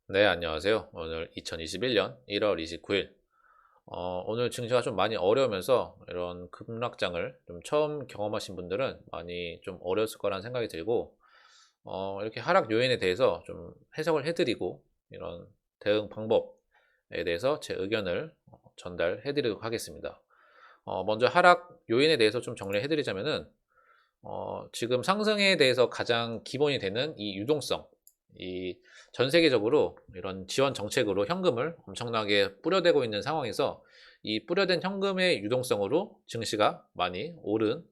네, 안녕하세요. 오늘 2021년 1월 29일. 오늘 증시가 좀 많이 어려우면서 이런 급락장을 좀 처음 경험하신 분들은 많이 좀 어려웠을 거라는 생각이 들고, 이렇게 하락 요인에 대해서 좀 해석을 해드리고, 이런 대응 방법에 대해서 제 의견을 전달해드리도록 하겠습니다. 먼저 하락 요인에 대해서 좀 정리해드리자면은, 지금 상승에 대해서 가장 기본이 되는 이 유동성, 이 전 세계적으로 이런 지원 정책으로 현금을 엄청나게 뿌려대고 있는 상황에서 이 뿌려댄 현금의 유동성으로 증시가 많이 오른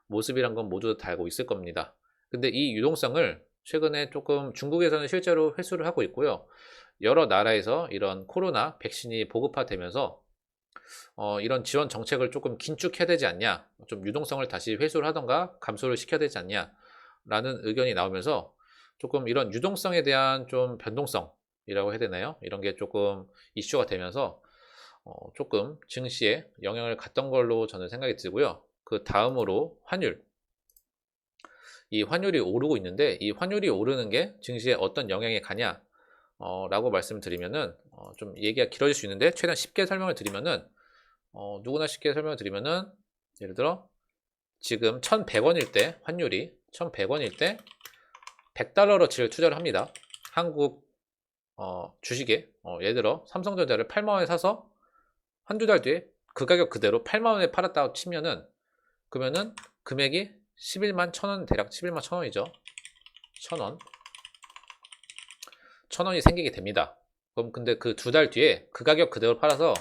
모습이란 건 모두 다 알고 있을 겁니다. 근데 이 유동성을 최근에 조금 중국에서는 실제로 회수를 하고 있고요. 여러 나라에서 이런 코로나 백신이 보급화되면서 이런 지원 정책을 조금 긴축해야 되지 않냐, 좀 유동성을 다시 회수를 하던가 감소를 시켜야 되지 않냐라는 의견이 나오면서 조금 이런 유동성에 대한 좀 변동성이라고 해야 되나요? 이런 게 조금 이슈가 되면서 조금 증시에 영향을 갔던 걸로 저는 생각이 들고요. 그 다음으로 환율. 이 환율이 오르고 있는데 이 환율이 오르는 게 증시에 어떤 영향이 가냐? 라고 말씀을 드리면은 좀 얘기가 길어질 수 있는데 최대한 쉽게 설명을 드리면은 누구나 쉽게 설명을 드리면은 예를 들어 지금 1,100원일 때 환율이 1,100원일 때 100달러어치를 투자를 합니다. 한국 주식에 예를 들어 삼성전자를 8만 원에 사서 한두 달 뒤에 그 가격 그대로 8만 원에 팔았다고 치면은 그러면은 금액이 11만 1,000원, 대략 11만 1,000원이죠. 1,000원. 1,000원이 생기게 됩니다. 그럼 근데 그 두 달 뒤에 그 가격 그대로 팔아서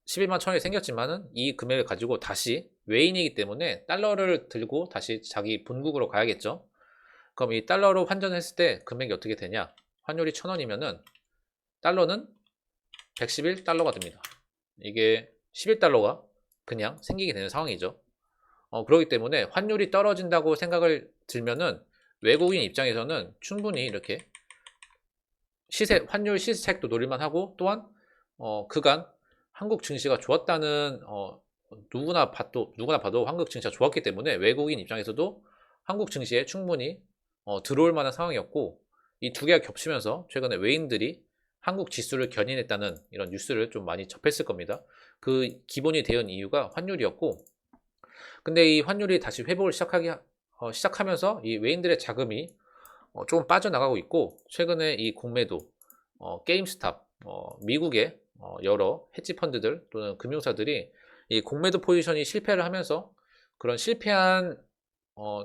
11만 1,000원이 생겼지만은 이 금액을 가지고 다시 외인이기 때문에 달러를 들고 다시 자기 본국으로 가야겠죠. 그럼 이 달러로 환전했을 때 금액이 어떻게 되냐? 환율이 1,000원이면은 달러는 111달러가 됩니다. 이게 11달러가 그냥 생기게 되는 상황이죠. 그렇기 때문에 환율이 떨어진다고 생각을 들면은 외국인 입장에서는 충분히 이렇게 환율 시세책도 노릴만 하고 또한 그간 한국 증시가 좋았다는 누구나 봐도 한국 증시가 좋았기 때문에 외국인 입장에서도 한국 증시에 충분히 들어올 만한 상황이었고 이 두 개가 겹치면서 최근에 외인들이 한국 지수를 견인했다는 이런 뉴스를 좀 많이 접했을 겁니다. 그 기본이 되는 이유가 환율이었고 근데 이 환율이 다시 회복을 시작하면서 이 외인들의 자금이 조금 빠져나가고 있고 최근에 이 공매도 게임스탑 미국의 여러 헤지펀드들 또는 금융사들이 이 공매도 포지션이 실패를 하면서 그런 실패한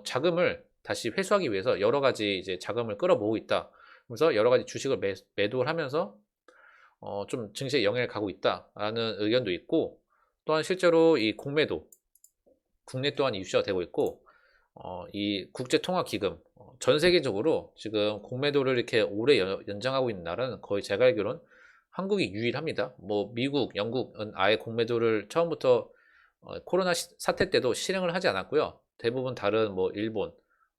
자금을 다시 회수하기 위해서 여러 가지 이제 자금을 끌어모으고 있다. 그래서 여러 가지 주식을 매도를 하면서 좀 증시에 영향을 가고 있다라는 의견도 있고 또한 실제로 이 공매도 국내 또한 이슈가 되고 있고 이 국제통화기금 전 세계적으로 지금 공매도를 이렇게 오래 연장하고 있는 나라는 거의 제가 알기로는 한국이 유일합니다. 뭐 미국, 영국은 아예 공매도를 처음부터 코로나 사태 때도 실행을 하지 않았고요. 대부분 다른 뭐 일본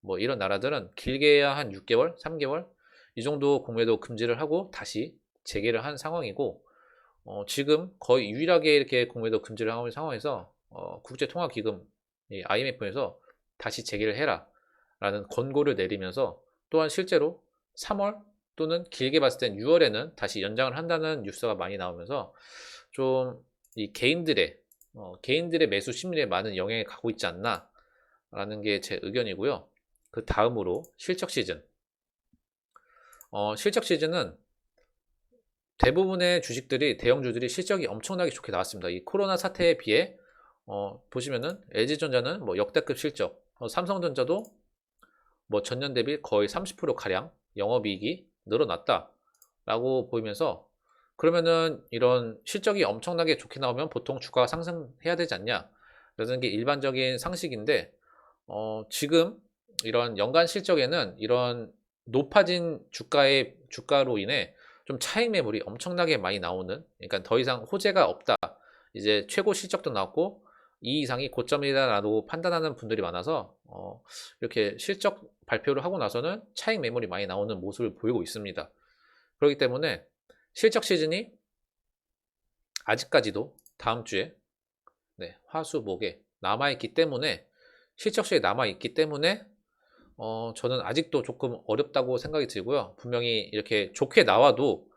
뭐 이런 나라들은 길게야 한 6개월, 3개월 이 정도 공매도 금지를 하고 다시 재개를 한 상황이고 지금 거의 유일하게 이렇게 공매도 금지를 하고 있는 상황에서 국제통화기금 IMF에서 다시 재개를 해라 라는 권고를 내리면서 또한 실제로 3월 또는 길게 봤을 땐 6월에는 다시 연장을 한다는 뉴스가 많이 나오면서 좀 이 개인들의 매수 심리에 많은 영향이 가고 있지 않나 라는 게 제 의견이고요. 그 다음으로 실적 시즌. 실적 시즌은 대부분의 주식들이 대형주들이 실적이 엄청나게 좋게 나왔습니다. 이 코로나 사태에 비해 보시면은 LG전자는 뭐 역대급 실적, 삼성전자도 뭐 전년 대비 거의 30% 가량 영업이익이 늘어났다라고 보이면서 그러면은 이런 실적이 엄청나게 좋게 나오면 보통 주가가 상승해야 되지 않냐? 라는 게 일반적인 상식인데 지금 이런 연간 실적에는 이런 높아진 주가로 인해 좀 차익 매물이 엄청나게 많이 나오는 그러니까 더 이상 호재가 없다. 이제 최고 실적도 나왔고 이 이상이 고점이다라고 판단하는 분들이 많아서 이렇게 실적 발표를 하고 나서는 차익 매물이 많이 나오는 모습을 보이고 있습니다. 그렇기 때문에 실적 시즌이 아직까지도 다음 주에 네, 화수목에 남아있기 때문에 실적 시에 남아있기 때문에 저는 아직도 조금 어렵다고 생각이 들고요. 분명히 이렇게 좋게 나와도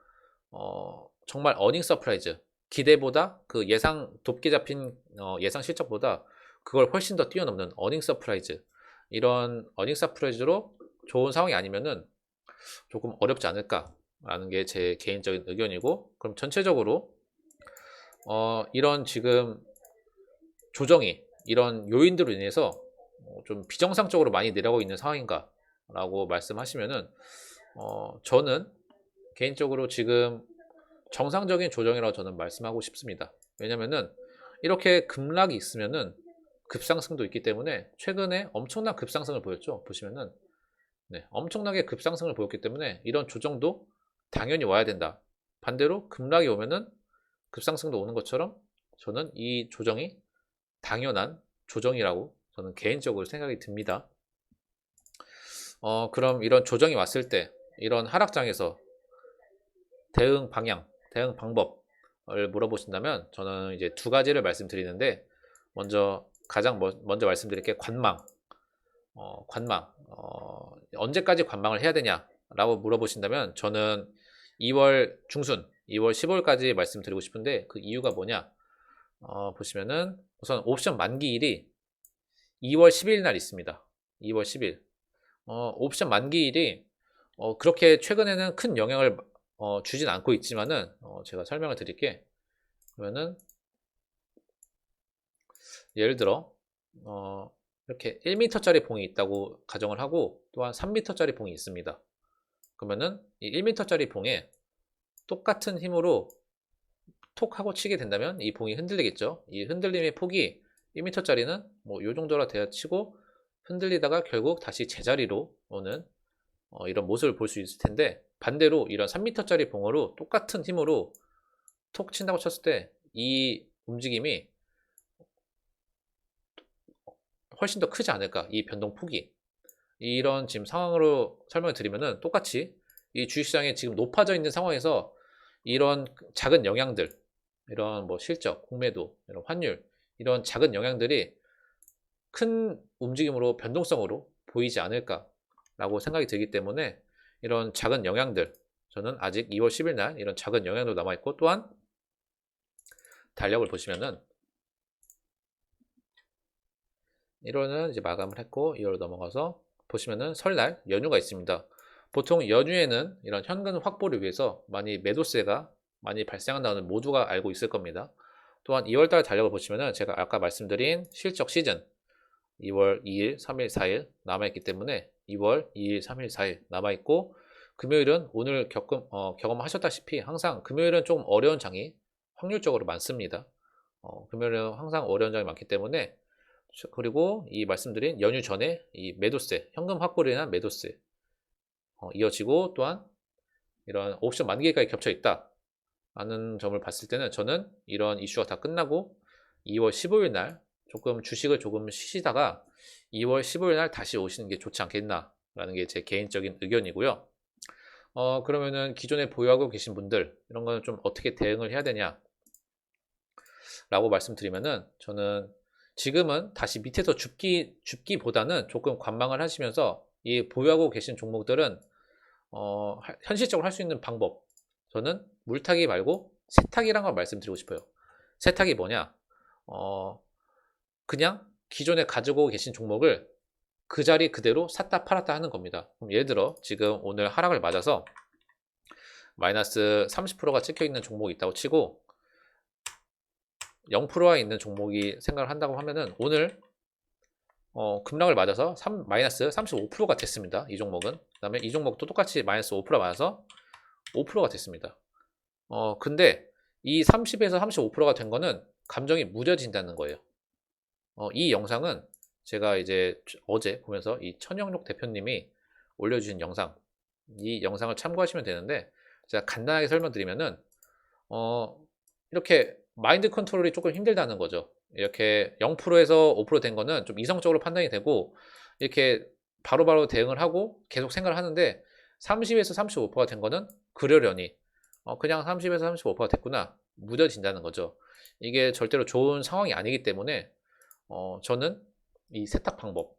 정말 어닝 서프라이즈, 기대보다 그 예상 높게 잡힌 예상 실적보다 그걸 훨씬 더 뛰어넘는 어닝 서프라이즈, 이런 어닝 서프라이즈로 좋은 상황이 아니면은 조금 어렵지 않을까라는 게 제 개인적인 의견이고, 그럼 전체적으로 이런 지금 조정이 이런 요인들로 인해서 좀 비정상적으로 많이 내려가고 있는 상황인가 라고 말씀하시면은 저는 개인적으로 지금 정상적인 조정이라고 저는 말씀하고 싶습니다. 왜냐면은 이렇게 급락이 있으면은 급상승도 있기 때문에, 최근에 엄청난 급상승을 보였죠. 보시면은 네, 엄청나게 급상승을 보였기 때문에 이런 조정도 당연히 와야 된다. 반대로 급락이 오면은 급상승도 오는 것처럼 저는 이 조정이 당연한 조정이라고 저는 개인적으로 생각이 듭니다. 그럼 이런 조정이 왔을 때 이런 하락장에서 대응 방향, 대응 방법을 물어보신다면 저는 이제 두 가지를 말씀드리는데, 가장 먼저 말씀드릴 게 관망. 언제까지 관망을 해야 되냐라고 물어보신다면 저는 2월 중순, 2월 15일까지 말씀드리고 싶은데, 그 이유가 뭐냐? 보시면은 우선 옵션 만기일이 2월 10일 날 있습니다. 2월 10일. 옵션 만기일이 그렇게 최근에는 큰 영향을 주진 않고 있지만은 제가 설명을 드릴게. 그러면은 예를 들어 이렇게 1m짜리 봉이 있다고 가정을 하고 또한 3m짜리 봉이 있습니다. 그러면은 이 1m짜리 봉에 똑같은 힘으로 톡 하고 치게 된다면 이 봉이 흔들리겠죠. 이 흔들림의 폭이 1m짜리는 뭐 요 정도라 되어 치고 흔들리다가 결국 다시 제자리로 오는 이런 모습을 볼 수 있을 텐데, 반대로 이런 3m짜리 봉으로 똑같은 힘으로 톡 친다고 쳤을 때 이 움직임이 훨씬 더 크지 않을까, 이 변동폭이. 이런 지금 상황으로 설명을 드리면은, 똑같이 이 주식시장에 지금 높아져 있는 상황에서 이런 작은 영향들, 이런 뭐 실적, 공매도, 이런 환율, 이런 작은 영향들이 큰 움직임으로, 변동성으로 보이지 않을까라고 생각이 들기 때문에, 이런 작은 영향들, 저는 아직 2월 10일 날 이런 작은 영향도 남아있고, 또한 달력을 보시면은 1월은 이제 마감을 했고 2월로 넘어가서 보시면은 설날 연휴가 있습니다. 보통 연휴에는 이런 현금 확보를 위해서 많이 매도세가 많이 발생한다는 모두가 알고 있을 겁니다. 또한 2월달 달력을 보시면은 제가 아까 말씀드린 실적 시즌 2월 2일, 3일, 4일 남아있기 때문에 2월 2일, 3일, 4일 남아있고, 금요일은 오늘 경험하셨다시피 항상 금요일은 좀 어려운 장이 확률적으로 많습니다. 금요일은 항상 어려운 장이 많기 때문에, 그리고 이 말씀드린 연휴 전에 이 매도세, 현금 확보로 인한 매도세 이어지고, 또한 이런 옵션 만기일까지 겹쳐 있다 라는 점을 봤을 때는 저는 이런 이슈가 다 끝나고 2월 15일 날 조금 주식을 조금 쉬시다가 2월 15일 날 다시 오시는 게 좋지 않겠나라는 게 제 개인적인 의견이고요. 그러면은 기존에 보유하고 계신 분들, 이런 거는 좀 어떻게 대응을 해야 되냐 라고 말씀드리면은, 저는 지금은 다시 밑에서 줍기보다는 조금 관망을 하시면서 이 보유하고 계신 종목들은 현실적으로 할 수 있는 방법, 저는 물타기 말고 세타기란 걸 말씀드리고 싶어요. 세타기 뭐냐? 그냥 기존에 가지고 계신 종목을 그 자리 그대로 샀다 팔았다 하는 겁니다. 그럼 예를 들어 지금 오늘 하락을 맞아서 마이너스 30%가 찍혀 있는 종목이 있다고 치고 0%와 있는 종목이 생각을 한다고 하면은, 오늘 급락을 맞아서 마이너스 35%가 됐습니다. 이 종목은. 그 다음에 이 종목도 똑같이 마이너스 5% 맞아서 5%가 됐습니다. 근데 이 30에서 35%가 된 거는 감정이 무뎌진다는 거예요. 이 영상은 제가 이제 어제 보면서 이 천영록 대표님이 올려주신 영상, 이 영상을 참고하시면 되는데, 제가 간단하게 설명드리면은 이렇게 마인드 컨트롤이 조금 힘들다는 거죠. 이렇게 0%에서 5% 된 거는 좀 이성적으로 판단이 되고 이렇게 바로바로 대응을 하고 계속 생각을 하는데, 30에서 35%가 된 거는 그러려니 그냥 30에서 35%가 됐구나, 무뎌진다는 거죠. 이게 절대로 좋은 상황이 아니기 때문에 저는 이 세탁 방법,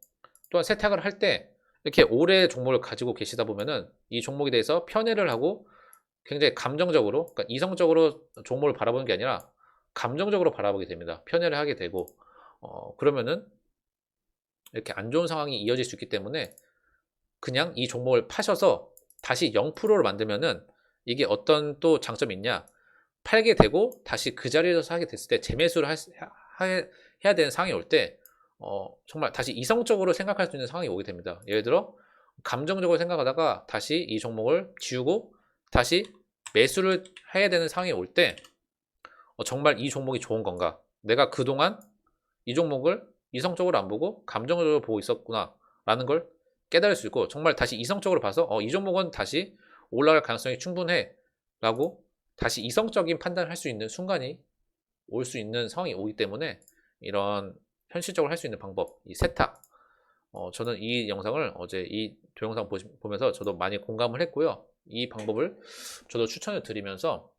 또한 세탁을 할 때 이렇게 오래 종목을 가지고 계시다 보면은 이 종목에 대해서 편애를 하고 굉장히 감정적으로, 그러니까 이성적으로 종목을 바라보는 게 아니라 감정적으로 바라보게 됩니다. 편애를 하게 되고, 그러면은 이렇게 안 좋은 상황이 이어질 수 있기 때문에 그냥 이 종목을 파셔서 다시 0%를 만들면은 이게 어떤 또 장점이 있냐? 팔게 되고 다시 그 자리에서 사게 됐을 때 재매수를 해야 되는 상황이 올 때 정말 다시 이성적으로 생각할 수 있는 상황이 오게 됩니다. 예를 들어 감정적으로 생각하다가 다시 이 종목을 지우고 다시 매수를 해야 되는 상황이 올 때 정말 이 종목이 좋은 건가? 내가 그동안 이 종목을 이성적으로 안 보고 감정적으로 보고 있었구나 라는 걸 깨달을 수 있고, 정말 다시 이성적으로 봐서 이 종목은 다시 올라갈 가능성이 충분해 라고 다시 이성적인 판단을 할 수 있는 순간이 올 수 있는 상황이 오기 때문에, 이런 현실적으로 할 수 있는 방법, 이 세탁, 저는 이 영상을 어제 이 동영상 보면서 저도 많이 공감을 했고요. 이 방법을 저도 추천을 드리면서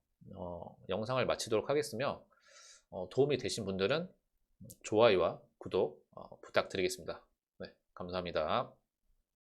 영상을 마치도록 하겠으며, 도움이 되신 분들은 좋아요와 구독 부탁드리겠습니다. 네, 감사합니다.